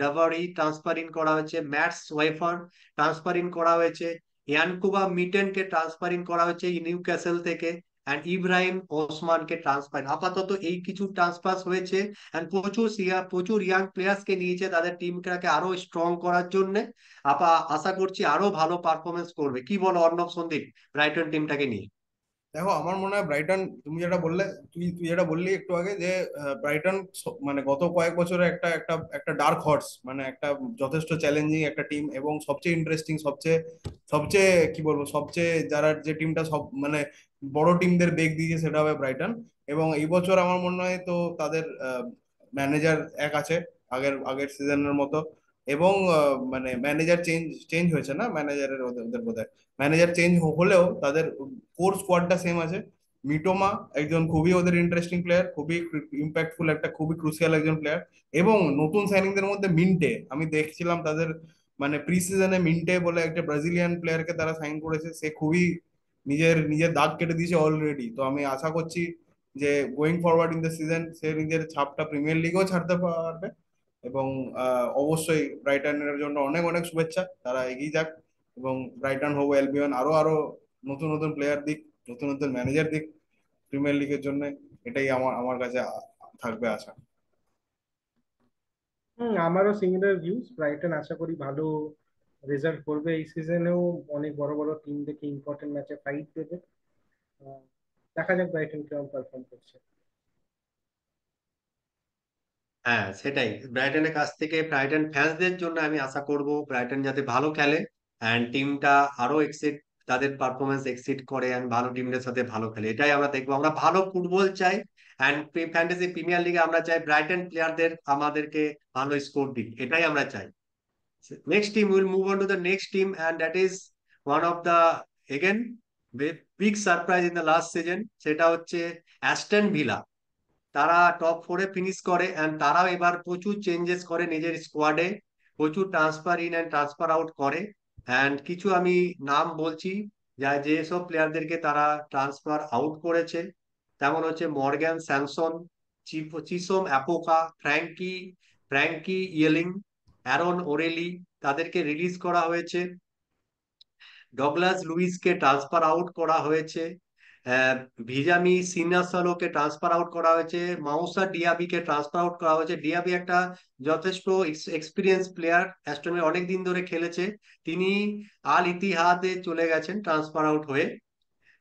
ডাভারি ট্রান্সফার ইন করা হয়েছে। ম্যাটস ওয়েফার ট্রান্সফার ইন করা হয়েছে। ইয়ানকুবা মিটেনকে ট্রান্সফার ইন করা হয়েছে নিউ ক্যাসেল থেকে। অ্যান্ড ইব্রাহিম ওসমানকে ট্রান্সফার, আপাতত এই কিছু ট্রান্সফার হয়েছে। অ্যান্ড প্রচুর ইয়াং প্লেয়ার্স কে নিয়েছে তাদের টিমটাকে আরো স্ট্রং করার জন্য। আশা করছি আরো ভালো পারফরমেন্স করবে। কি বলো অর্ণব, সন্দীপ, ব্রাইটন টিমটাকে নিয়ে? দেখো, আমার মনে হয় ব্রাইটন, তুমি যেটা বললে, তুই তুই যেটা বললি একটু আগে, যে ব্রাইটন মানে গত কয়েক বছরে একটা একটা একটা ডার্ক হর্স, মানে একটা যথেষ্ট চ্যালেঞ্জিং একটা টিম, এবং সবচেয়ে ইন্টারেস্টিং, সবচেয়ে সবচেয়ে কি বলবো, সবচেয়ে যারা যে টিমটা সব মানে বড় টিমদের বেগ দিয়েছে সেটা হবে ব্রাইটন। এবং এই বছর আমার মনে হয় তো তাদের ম্যানেজার এক আছে আগের আগের সিজনের মতো। এবং মানে ম্যানেজার চেঞ্জ চেঞ্জ হয়েছে না, ম্যানেজারের ওদের ওদের বোধহয় ম্যানেজার চেঞ্জ হলেও তাদের কোর স্কোয়াডটা সেম আছে। মিটোমা একজন খুবই ওদের ইন্টারেস্টিং প্লেয়ার, খুবই ইম্প্যাক্টফুল, একটা খুবই ক্রুশিয়াল একজন প্লেয়ার। এবং নতুন সাইনিংদের মধ্যে মিন্টে, আমি দেখছিলাম তাদের মানে প্রি সিজনে মিন্টে বলে একটা ব্রাজিলিয়ান প্লেয়ারকে তারা সাইন করেছে, সে খুবই নিজের নিজের দাগ কেটে দিয়েছে অলরেডি। তো আমি আশা করছি যে going forward in the season সে নিজের ছাপটা প্রিমিয়ার লিগেও ছাড়তে পারবে। এবং অবশ্যই ব্রাইটনের জন্য অনেক অনেক শুভেচ্ছা, তারা এগিয়ে যাক। এবং ব্রাইটন হোভ অ্যালবিয়ন আরো আরো নতুন নতুন প্লেয়ার দিক, নতুন নতুন ম্যানেজার দিক প্রিমিয়ার লিগের জন্য। এটাই আমার আমার কাছে থাকবে আশা। আমারও সিমিলার ভিউজ। ব্রাইটন আশা করি ভালো রেজাল্ট করবে এই সিজনেও, অনেক বড় বড় টিম দেখে ইম্পর্টেন্ট ম্যাচে ফাইট দেবে। আহ, দেখা যাক ব্রাইটন কেমন পারফর্ম করছে। হ্যাঁ, সেটাই। ব্রাইটনের কাছ থেকে ব্রাইটন ফ্যান্সদের জন্য আমি আশা করব ব্রাইটন যাতে ভালো খেলে অ্যান্ড টিমটা আরো এক্সিড, তাদের পারফরমেন্স এক্সিড করে অ্যান্ড ভালো টিমদের সাথে ভালো খেলে, এটাই আমরা দেখবো। আমরা ভালো ফুটবল চাই অ্যান্ড ফ্যান্টাসি প্রিমিয়ার লিগে আমরা চাই ব্রাইটন প্লেয়ারদের আমাদেরকে ভালো স্কোর দিক, এটাই আমরা চাই। Next team, we'll move on to the next team, and that is one of the again big surprise in the last season, সেটা হচ্ছে অ্যাস্টন ভিলা। তারা টপ ফোরে ফিনিশ করে অ্যান্ড তারাও এবার প্রচুর চেঞ্জেস করে নিজের স্কোয়াডে, প্রচুর transfer in and transfer out করে। অ্যান্ড কিছু আমি নাম বলছি, যা যেসব প্লেয়ারদেরকে তারা ট্রান্সফার আউট করেছে, তেমন হচ্ছে Morgan Sanson, Chisom Afoka, Frankie Yelling, Aaron O'Reilly, তাদেরকে রিলিজ করা হয়েছে। ডগলাস লুইসকে ট্রান্সফার আউট করা হয়েছে। আহ, ভিজামি সিনাসালোকে ট্রান্সফার আউট করা হয়েছে। মাউসা ডিয়াবিকে ট্রান্সফার আউট করা হয়েছে। ডিয়াবি একটা যথেষ্ট এক্সপিরিয়েন্স প্লেয়ার, অ্যাস্টনে অনেক দিন ধরে খেলেছে। তিনি আল ইতিহাদে চলে গেছেন ট্রান্সফার আউট হয়ে।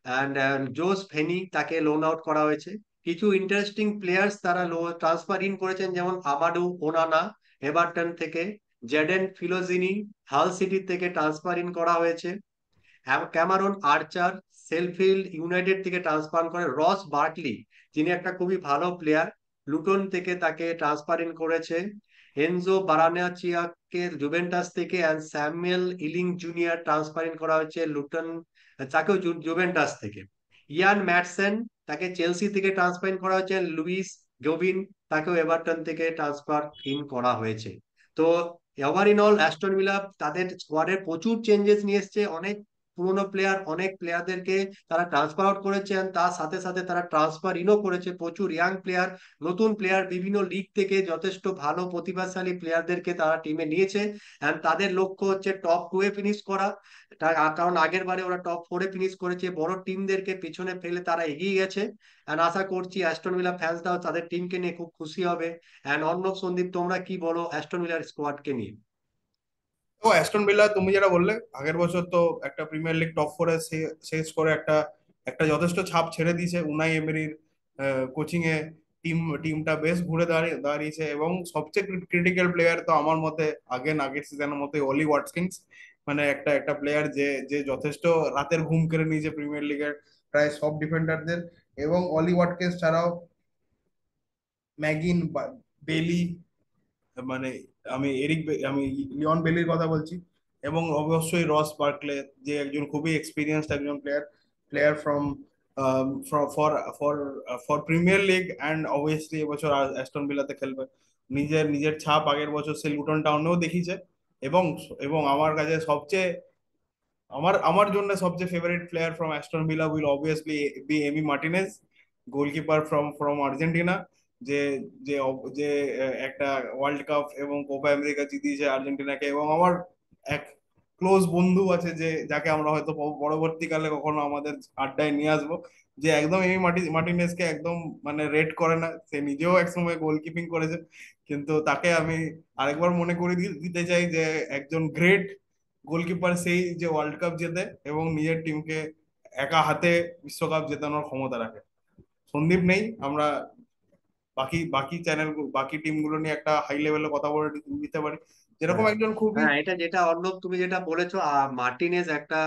অ্যান্ড জোস ফেনি, তাকে লোন আউট করা হয়েছে। কিছু ইন্টারেস্টিং প্লেয়ার্স তারা ট্রান্সফার ইন করেছেন, যেমন আমাডু ওনানা এভারটন থেকে, জেডেন ফিলোজিনি হাল সিটি থেকে ট্রান্সফার ইন করা হয়েছে। ক্যামারন আর্চার সেলফিল্ড ইউনাইটেড থেকে ট্রান্সফার করে। রস বার্টলি, যিনি একটা খুবই ভালো প্লেয়ার, লুটন থেকে তাকে ট্রান্সফার ইন করেছে। এনজো বারানাচিয়াকে জুভেন্টাস থেকে, and Samuel ইলিং junior transfer in করা হয়েছে লুটন, তাকেও জুভেন্টাস থেকে। ইয়ান ম্যাটসেন, তাকে চেলসি থেকে ট্রান্সফার ইন করা হয়েছে। লুইস গোভিন, তাকেও এভারটন থেকে ট্রান্সফার ইন করা হয়েছে। তো over in all Aston villa তাদের স্কোয়াডে প্রচুর চেঞ্জেস নিয়ে এসেছে। অনেক পুরোনো প্লেয়ার, অনেক প্লেয়ারদেরকে তারা ট্রান্সফার আউট করেছেন, তার সাথে সাথে তারা ট্রান্সফার ইনও করেছে প্রচুর ইয়াং প্লেয়ার, নতুন প্লেয়ার, বিভিন্ন লিগ থেকে যথেষ্ট ভালো প্রতিভাশালী প্লেয়ারদেরকে তারা টিমে নিয়েছে। এন্ড তাদের লক্ষ্য হচ্ছে টপ টু এ ফিনিশ করা। কারণ আগের বারে ওরা টপ ফোরে ফিনিশ করেছে, বড় টিমদেরকে পিছনে ফেলে তারা এগিয়ে গেছে। এন্ড আশা করছি অ্যাস্টন ভিলা ফ্যান্সরাও তাদের টিমকে নিয়ে খুব খুশি হবে। এন্ড অর্ণব, সন্দীপ, তোমরা কি বলো অ্যাস্টন ভিলার স্কোয়াডকে নিয়ে? তো অ্যাস্টন ভিলা, তুমি যেটা বললে, আগের বছর তো একটা প্রিমিয়ার লিগ টপ ফোরে শেষ করে একটা একটা যথেষ্ট ছাপ ছেড়ে দিয়েছে উনাই এমেরির কোচিং এ। টিমটা বেশ ঘুরে দাঁড়িয়েছে। এবং সবচেয়ে ক্রিটিক্যাল প্লেয়ার তো আমার মতে আগের সিজনের মতো অলি ওয়াটকিন্স, মানে একটা একটা প্লেয়ার যে যে যথেষ্ট রাতের ঘুম কেড়ে নিয়েছে প্রিমিয়ার লিগের প্রায় সব ডিফেন্ডারদের। এবং অলি ওয়াটকিন্স ছাড়াও ম্যাগিন, বেলি, মানে আমি লিওন বেলির কথা বলছি। এবং অবশ্যই রস বার্কলে, যে একজন খুবই এক্সপিরিয়েন্সড একজন player, player from for for for premier league. And obviously এবছর অ্যাস্টন ভিলাতে খেলবে। নিজের নিজের ছাপ আগের বছর সে লুটন টাউনেও দেখিয়েছে। এবং এবং আমার কাছে সবচেয়ে আমার আমার জন্য সবচেয়ে favourite player from Aston Villa will obviously be Emi Martinez, goalkeeper from from Argentina, যে যে যে একটা ওয়ার্ল্ড কাপ এবং কোপা আমেরিকা জিতিয়েছে আর্জেন্টিনাকে। এবং আমার এক ক্লোজ বন্ধু আছে, যে যাকে আমরা হয়তো পরবর্তীকালে কখনো আমাদের আড্ডায় নিয়ে আসবো, যে একদম এমি মার্টিনেজকে একদম মানে রেট করে না। সে নিজেও একসময় গোলকিপিং করেছে, কিন্তু তাকে আমি আরেকবার মনে করিয়ে দিতে চাই যে একজন গ্রেট গোলকিপার সেই যে ওয়ার্ল্ড কাপ জেতে এবং নিজের টিমকে একা হাতে বিশ্বকাপ জেতানোর ক্ষমতা রাখে। সন্দীপ নেই, আমরা বাকি বাকি চ্যানেল বাকি টিমগুলো নিয়ে একটা হাই লেভেলে কথা বলে দিতে পারি, যেরকম হ্যাঁ, একজন খুবই। হ্যাঁ, এটা যেটা অর্ণব তুমি যেটা বলেছো, মার্টিনেজ একটা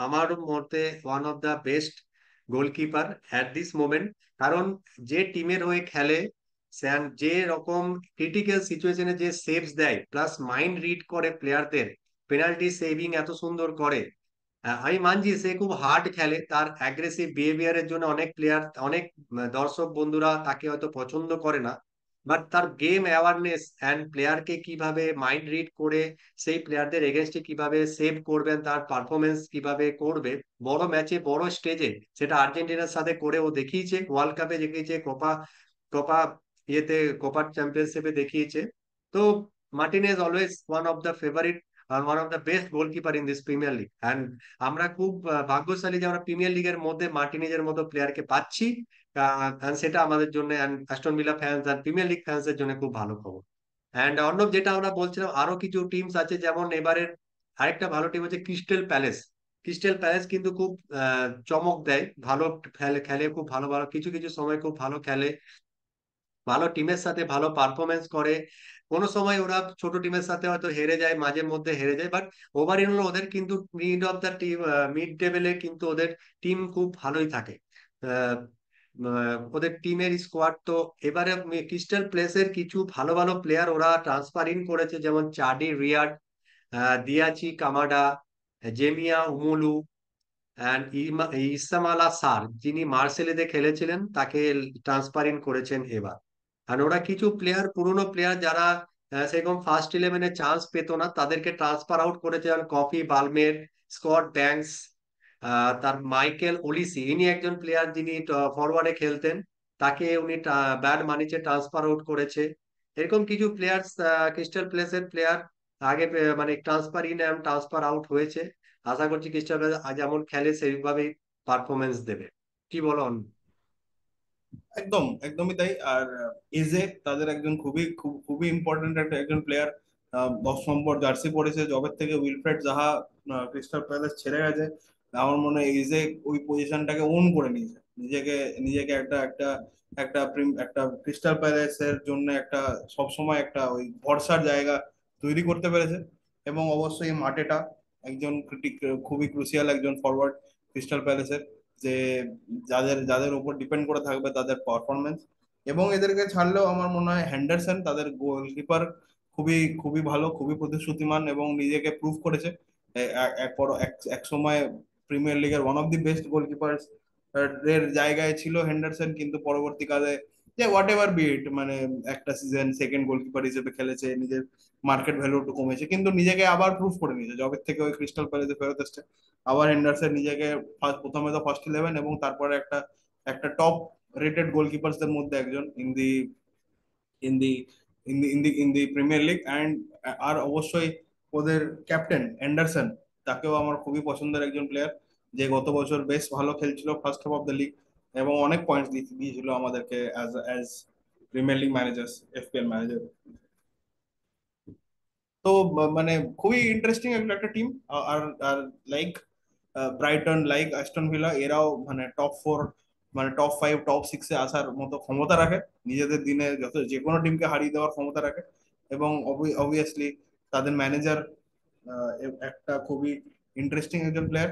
আমার মতে one of the best goalkeeper at this moment. কারণ যে টিমের হয়ে খেলে, যে রকম ক্রিটিক্যাল সিচুয়েশনে যে সেভস দেয়, প্লাস মাইন্ড রিড করে প্লেয়ারদের, পেনাল্টি সেভিং এত সুন্দর করে। আমি মানছি সে খুব হার্ড খেলে, তার অ্যাগ্রেসিভ বিহেভিয়ারের জন্য অনেক প্লেয়ার, অনেক দর্শক বন্ধুরা তাকে হয়তো পছন্দ করে না। বাট তার গেম অ্যাওয়ারনেস অ্যান্ড প্লেয়ারকে কিভাবে মাইন্ড রিড করে সেই প্লেয়ারদের এগেনস্টে কিভাবে সেভ করবেন, তার পারফরমেন্স কিভাবে করবে বড় ম্যাচে বড় স্টেজে, সেটা আর্জেন্টিনার সাথে করে ও দেখিয়েছে, ওয়ার্ল্ড কাপে দেখিয়েছে, কোপা কোপা ইয়েতে কোপা চ্যাম্পিয়নশিপে দেখিয়েছে। তো Martinez always one of the favourite আর one of the best goalkeeper in this Premier league. And আমরা খুব ভাগ্যশালী যে আমরা প্রিমিয়ার লিগের মধ্যে মার্টিনেজের মতো প্লেয়ারকে পাচ্ছি। and সেটা আমাদের জন্য, Aston villa fans are premier league ফ্যান্সের জন্য খুব ভালো খবর। অ্যান্ড অর্ণব, যেটা আমরা বলছিলাম, আরো কিছু টিমস আছে, যেমন এবারের আরেকটা ভালো টিম হচ্ছে ক্রিস্টাল প্যালেস। ক্রিস্টাল প্যালেস কিন্তু খুব চমক দেয়, ভালো খেলে খেলে, খুব ভালো ভালো কিছু কিছু সময় খুব ভালো খেলে, ভালো টিমের সাথে ভালো পারফরমেন্স করে। কোনো সময় ওরা ছোট টিমের সাথে হয়তো হেরে যায়, মাঝে মধ্যে হেরে যায়, বাট ওভারঅল ওদের কিন্তু mid of the team, mid টেবিলে কিন্তু ওদের টিম খুব ভালোই থাকে। আহ, ওদের টিমের স্কোয়াড তো এবারে ক্রিস্টাল প্লেসের কিছু ভালো ভালো প্লেয়ার ওরা ট্রান্সফার ইন করেছে, যেমন চার্লি রিয়ার্ড, দিয়াচি কামাডা, জেমিয়া উমুলু, অ্যান্ড ইসামালা সার, যিনি মার্সেলেতে খেলেছিলেন, তাকে ট্রান্সফার ইন করেছেন এবার। আর ওরা কিছু প্লেয়ার, পুরনো প্লেয়ার যারা সেরকম ফার্স্ট ইলেভেনে চান্স পেত না, তাদেরকে ট্রান্সফার আউট করেছে, যেমন কফি বালমের, স্কট ব্যাংকস, তার মাইকেল ওলিসি, ইনি একজন প্লেয়ার যিনি ফরওয়ার্ডে খেলতেন, তাকে উনি ব্যাড মানিতে ট্রান্সফার আউট করেছে। এরকম কিছু প্লেয়ার, ক্রিস্টাল প্যালেসের প্লেয়ার আগে মানে ট্রান্সফার ইন এবং ট্রান্সফার আউট হয়েছে। আশা করছি ক্রিস্টাল প্যালেস আজ যেমন খেলে সেইভাবেই পারফরমেন্স দেবে। কি বলো অন্য? একদম একদমই তাই। আর এজে তাদের একজন খুবই ইম্পর্টেন্ট একটা একজন প্লেয়ার, 10 নম্বর জার্সি পরেছে জবের থেকে উইলফ্রেড জাহা ক্রিস্টাল প্যালেস ছেড়ে গেছে। আমার মনে হয় এজে ওই পজিশনটাকে ওন করে নিয়েছে, নিজেকে নিজেকে একটা একটা একটা ক্রিস্টাল প্যালেসের জন্য একটা সবসময় একটা ওই ভরসার জায়গা তৈরি করতে পেরেছে। এবং অবশ্যই মাটেটা একজন খুবই ক্রুশিয়াল একজন ফরওয়ার্ড ক্রিস্টাল প্যালেসের, যে যাদের যাদের উপর ডিপেন্ড করে থাকবে তাদের পারফরমেন্স। এবং এদেরকে ছাড়লেও আমার মনে হয় হ্যান্ডারসন তাদের গোলকিপার খুবই খুবই ভালো, খুবই প্রতিশ্রুতিমান এবং নিজেকে প্রুভ করেছে। এক সময় প্রিমিয়ার লিগের one of the best goalkeeper এর জায়গায় ছিল হেন্ডারসন, কিন্তু পরবর্তীকালে যে হোয়াট এভার বিট মানে একটা সিজন সেকেন্ড গোলকিপার হিসেবে খেলেছে, নিজের মার্কেট ভ্যালু একটু কমেছে, কিন্তু নিজেকে আবার প্রুভ করে নিয়েছে জবের থেকে ওই ক্রিস্টাল প্যালেসে ফেরত এসছে। আবার হেন্ডারসন নিজেকে প্রথমে তো ফার্স্ট ইলেভেন এবং তারপরে একটা একটা টপ রেটেড গোলকিপারসদের মধ্যে একজন in the in the premier league. And আর অবশ্যই ওদের ক্যাপ্টেন অ্যান্ডারসন, তাকেও আমার খুবই পছন্দের একজন প্লেয়ার, যে গত বছর বেশ ভালো খেলছিল first half of the league এবং অনেক পয়েন্টস দিয়েছিল আমাদেরকে as as premier league managers, FPL manager. তো মানে খুবই ইন্টারেস্টিং একটা টিম। আর আর like Brighton, like Aston Villa, এরাও মানে টপ 4 মানে টপ 5 টপ 6-এ আসার মতো ক্ষমতা রাখে, নিজেদের দিনে যত যে কোনো টিমকে হারিয়ে দেওয়ার ক্ষমতা রাখে। এবং অবভিয়াসলি তাদের ম্যানেজার একটা খুবই ইন্টারেস্টিং একজন প্লেয়ার,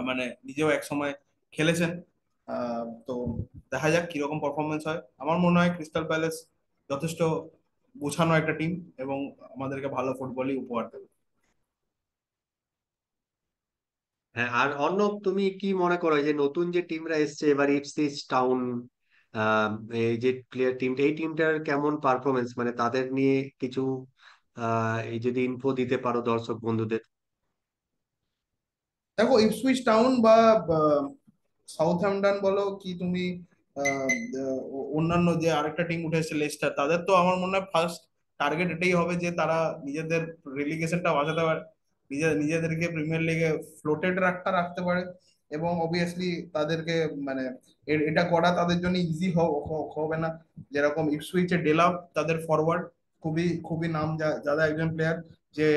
মানে নিজেও এক সময় খেলেছেন। তো দেখা যাক কিরকম পারফরমেন্স হয়। আমার মনে হয় ক্রিস্টাল প্যালেস যথেষ্ট গোছানো একটা টিম এবং আমাদেরকে ভালো ফুটবলই উপহার দেবে। হ্যাঁ, আর অর্ণব, তুমি কি মনে করো এই যে নতুন যে টিমরা এসছে এবার, ইপসিচ টাউন, আহ, এই যে প্লেয়ার টিমটা, এই টিমটার কেমন পারফরমেন্স, মানে তাদের নিয়ে কিছু এই যদি ইনফো দিতে পারো দর্শক বন্ধুদের। দেখো ইপসুইচ টাউন বা সাউথহ্যাম্পটন বলো কি তুমি, আহ, অন্যান্য যে আরেকটা টিম উঠে এসেছে লেস্টার, তাদের তো আমার মনে হয় ফার্স্ট টার্গেট এটাই হবে যে তারা নিজেদের রেলিগেশনটা বাঁচাতে পারে। নিজেদেরকে প্রিমিয়ার লিগে ফ্লোটেড রাখতে পারে। এবং অবভিয়াসলি তাদেরকে মানে এটা করা তাদের জন্য ইজি হবে না। যেরকম ইপসুইচে ডেলাপ তাদের ফরওয়ার্ড খুবই খুবই নাম যারা একজন প্লেয়ার, যে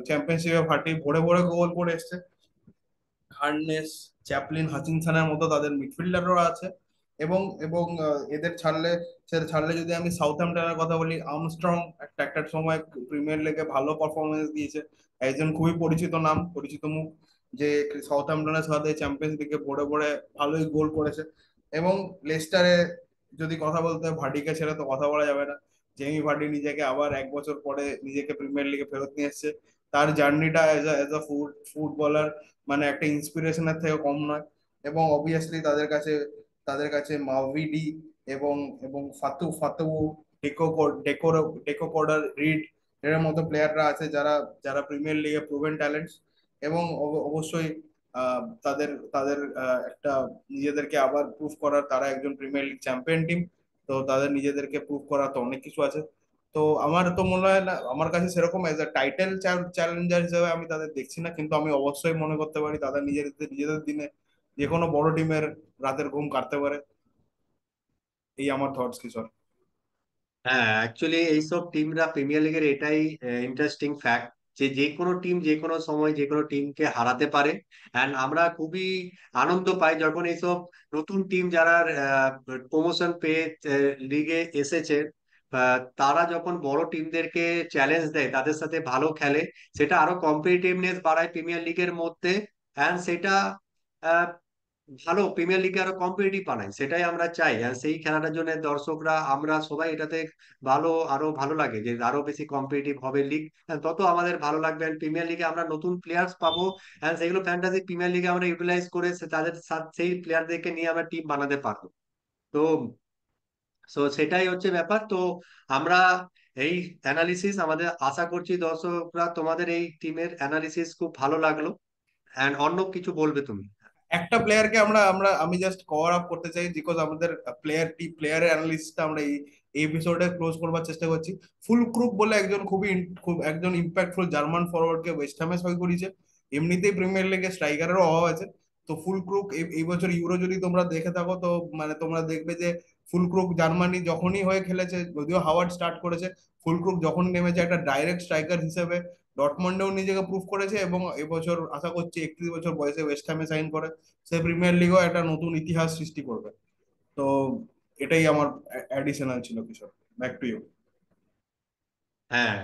চ্যাম্পিয়নশিপে ফাটি ভরে ভরে গোল করে এসছে। হার্নেস, চ্যাপলিন, হাচিনসনের মতো তাদের মিডফিল্ডাররা আছে। এবং এবং এদের ছাড়লে যদি আমি সাউথহ্যাম্পটনের কথা বলি, আর্মস্ট্রং একটা একটা সময় প্রিমিয়ার লিগে ভালো পারফরমেন্স দিয়েছে, একজন খুবই পরিচিত নাম, পরিচিত মুখ, যে সাউথহ্যাম্পটনের সাথে চ্যাম্পিয়ন্স লিগে ভরে ভরে ভালোই গোল করেছে। এবং লেস্টারে যদি কথা বলতে হয়, ভার্ডিকে ছেড়ে তো কথা বলা যাবে না। জেমি ভার্ডি নিজেকে আবার 1 বছর পরে নিজেকে প্রিমিয়ার লিগে ফেরত নিয়ে এসেছে। তার জার্নিটা এজ আ ফুটবলার মানে একটা ইন্সপিরেশনের থেকে কম নয়। এবং অবভিয়াসলি তাদের কাছে মাভিডি এবং এবং ফাতু ডেকো কোডার রিড এর মতো প্লেয়াররা আছে, যারা যারা প্রিমিয়ার লিগে প্রুভেন ট্যালেন্টস। এবং অবশ্যই তাদের তাদের একটা নিজেদেরকে আবার প্রুভ করার, তারা একজন প্রিমিয়ার লিগ চ্যাম্পিয়ন টিম। তো তাদের নিজেদেরকে প্রুভ করার তো অনেক কিছু আছে। তো আমার তো মনে হয় না, আমার কাছে সেরকম এজ আ টাইটেল চ্যালেঞ্জার হিসেবে আমি তাদের দেখছি না, কিন্তু আমি অবশ্যই মনে করতে পারি তাদের নিজেদের নিজেদের দিনে যে কোনো বড় টিমের রাতের ঘুম কাটতে পারে। এই আমার থটস কিশোর। হ্যাঁ, অ্যাকচুয়ালি এইসব টিমরা প্রিমিয়ার লিগের এটাই ইন্টারেস্টিং ফ্যাক্ট যে যে কোনো টিম যে কোনো সময় যে কোনো টিমকে হারাতে পারে। অ্যান্ড আমরা খুবই আনন্দ পাই যখন এইসব নতুন টিম যারা প্রমোশন পেয়ে লিগে এসেছে, তারা যখন বড় টিমদেরকে চ্যালেঞ্জ দেয়, তাদের সাথে ভালো খেলে, সেটা আরো কম্পিটিটিভনেস বাড়ায় প্রিমিয়ার লিগের মধ্যে। অ্যান্ড সেটা ভালো প্রিমিয়ার লিগে আরো কম্পিটিটিভ বানায়, সেটাই আমরা চাই। আর সেই খেলাটার জন্য দর্শকরা আমরা সবাই এটাতে আরো ভালো লাগে যে আরো বেশি কম্পিটিটিভ হবে লিগ, তত আমাদের ভালো লাগবে। আর প্রিমিয়ার লিগে আমরা নতুন প্লেয়ার্স পাবো, and সেগুলো ফ্যান্টাসি প্রিমিয়ার লিগে আমরা ইউটিলাইজ করে তাদের সাথে সেই প্লেয়ারদেরকে নিয়ে আমরা টিম বানাতে পারবো। তো সেটাই হচ্ছে ব্যাপার। তো আমরা এই অ্যানালিসিস আমাদের, আশা করছি দর্শকরা তোমাদের এই টিমের অ্যানালিসিস খুব ভালো লাগলো। অ্যান্ড অন্য কিছু বলবে তুমি? একটা প্লেয়ারকে আমি জাস্ট কভার আপ করতে চাই, বিকজ আমাদের প্লেয়ারের অ্যানালিস্টটা আমরা এই এপিসোডে ক্লোজ করবার চেষ্টা করছি। ফুল ক্রুক বলে একজন খুব একজন ইম্প্যাক্টফুল জার্মান ফরওয়ার্ডকে ওয়েস্ট হ্যামে সই করিয়েছে। এমনিতেই প্রিমিয়ার লিগে স্ট্রাইকারেরও অভাব আছে। তো ফুল ক্রুক এই বছর ইউরো যদি তোমরা দেখে থাকো, তো মানে তোমরা দেখবে যে ফুল ক্রুক জার্মানি যখনই হয়ে খেলেছে, যদিও হাওয়ার্ড স্টার্ট করেছে, ফুল ক্রুক যখন নেমেছে একটা ডাইরেক্ট স্ট্রাইকার হিসেবে ডটমন্ডেও নিজেকে প্রুভ করেছে। এবং এবছর আশা করছি 31 বছর বয়সে ওয়েস্ট হ্যামে সাইন করে সে প্রিমিয়ার লিগও একটা নতুন ইতিহাস সৃষ্টি করবে। তো এটাই আমার অ্যাডিশনাল ছিল কিশোর। Back to you. হ্যাঁ,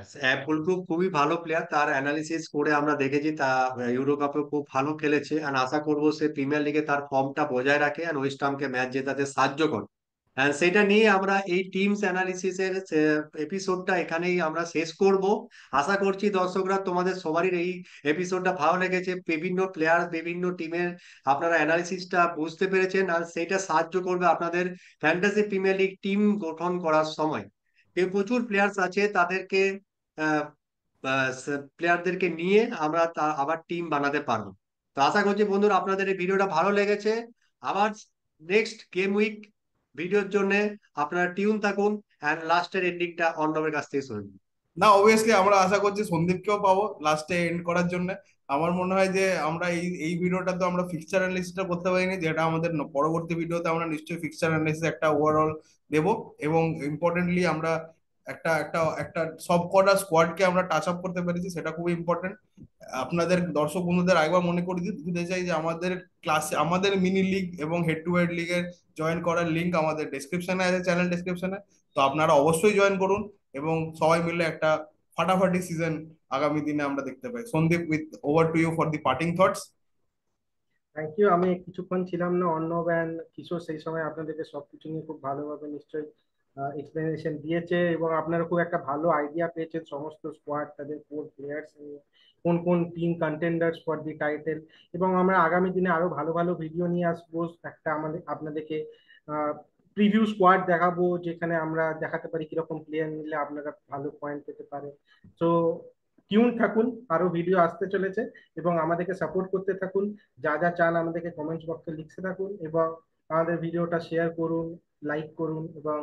ফুলক্রুপ খুবই ভালো প্লেয়ার, তার অ্যানালিসিস করে আমরা দেখেছি তা ইউরো কাপে খুব ভালো খেলেছে। আর আশা করবো সে প্রিমিয়ার লিগে তার ফর্মটা বজায় রাখে আর ওয়েস্ট হামকে ম্যাচ জেতাতে সাহায্য করে। আর সেটা নিয়ে আমরা এই টিমস অ্যানালিসিসের এপিসোডটা এখানেই আমরা শেষ করব। আশা করছি দর্শকরা তোমাদের সবারই এই এপিসোডটা ভালো লেগেছে, বিভিন্ন প্লেয়ার বিভিন্ন টিমের আপনারা অ্যানালিসিসটা বুঝতে পেরেছেন, আর সেটা সাহায্য করবে আপনাদের ফ্যান্টাসি প্রিমিয়ার লিগ টিম গঠন করার সময়। প্রচুর প্লেয়ার্স আছে, তাদেরকে প্লেয়ারদেরকে নিয়ে আমরা আবার টিম বানাতে পারবো। তো আশা করছি বন্ধুরা আপনাদের এই ভিডিওটা ভালো লেগেছে। আবার নেক্সট গেম উইক ভিডিওর জন্য আপনারা টিউন থাকুন। অ্যান্ড লাস্টের এন্ডিংটা অর্ণবের কাছ থেকে শুনুন। না, অবভিয়াসলি আমরা আশা করছি সন্দীপকেও পাবো লাস্টে এন্ড করার জন্য। আমার মনে হয় যে আমরা এই এই ভিডিওটা তো আমরা ফিক্সচার অ্যানালিসিসটা করতে পারিনি, যেটা আমাদের পরবর্তী ভিডিওতে আমরা নিশ্চয়ই ফিক্সচার অ্যানালিসিস একটা ওভারঅল দেব। এবং ইম্পর্টেন্টলি আমরা একটা একটা একটা সব কটা স্কোয়াডকে আমরা টাচ আপ করতে পেরেছি, সেটা খুবই ইম্পর্টেন্ট। আপনাদের দর্শক বন্ধুদের আরেকবার মনে করে দিতে চাই যে আমাদের ক্লাসে আমাদের মিনি লিগ এবং হেড টু হেড লিগের জয়েন করার লিঙ্ক আমাদের ডেসক্রিপশনে আছে, চ্যানেল ডেসক্রিপশনে। তো আপনারা অবশ্যই জয়েন করুন এবং সবাই মিলে একটা ফাটাফাটি সিজন আগামী দিনে আমরা দেখতে পাই। Sandeep, with over to you for the parting thoughts. Thank you. আমি কিছুক্ষণ ছিলাম না, অর্ণব অ্যান্ড কিশোর সেই সময় আপনাদেরকে সবকিছু নিয়ে খুব ভালোভাবে নিশ্চয়ই এক্সপ্লেনেশন দিয়েছে, এবং আপনারা খুব একটা ভালো আইডিয়া পেয়েছেন সমস্ত স্কোয়াড, তাদের কোর প্লেয়ার্স নিয়ে, কোন কোন টিম কন্টেন্ডার্স ফর দি টাইটেল। এবং আমরা আগামী দিনে আরো ভালো ভালো ভিডিও নিয়ে আসবো, একটা আমাদের আপনাদেরকে প্রিভিউ স্কোয়াড দেখাবো, যেখানে আমরা দেখাতে পারি কিরকম প্লেয়ার নিলে আপনারা ভালো পয়েন্ট পেতে পারেন। তো টিউন থাকুন, আরো ভিডিও আসতে চলেছে, এবং আমাদেরকে সাপোর্ট করতে থাকুন। যা যা চান আমাদেরকে কমেন্টস বক্সে লিখতে থাকুন, এবং আমাদের ভিডিওটা শেয়ার করুন, লাইক করুন, এবং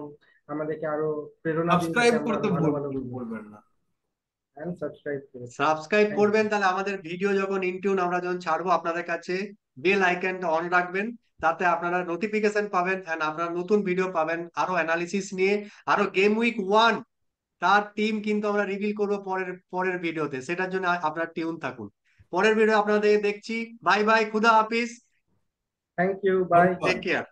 আমাদেরকে আরো প্রেরণা দিন যাতে সাবস্ক্রাইব আমরা করতে আরো ভালো ভালো ভিডিও। ভুলবেন না। অ্যান্ড সাবস্ক্রাইব করুন। সাবস্ক্রাইব থ্যাংক করবেন, ইউ। তাহলে আমাদের ভিডিও যখন ইনটিউন আমরা যখন ছাড়বো আপনাদের কাছে বেল আইকনটা অন রাখবেন, তাতে আপনারা নোটিফিকেশন পাবেন এন্ড আপনারা নতুন ভিডিও পাবেন আরো অ্যানালিসিস নিয়ে। আরো গেম উইক 1 তার টিম কিন্তু আমরা রিভিল করবো পরের পরের ভিডিওতে, সেটার জন্য আপনারা টিউন থাকুন। পরের ভিডিও আপনাদের দেখছি। বাই বাই, খুদা হাফিজ, থ্যাংক ইউ, বাই। ধন্যবাদ। Take care.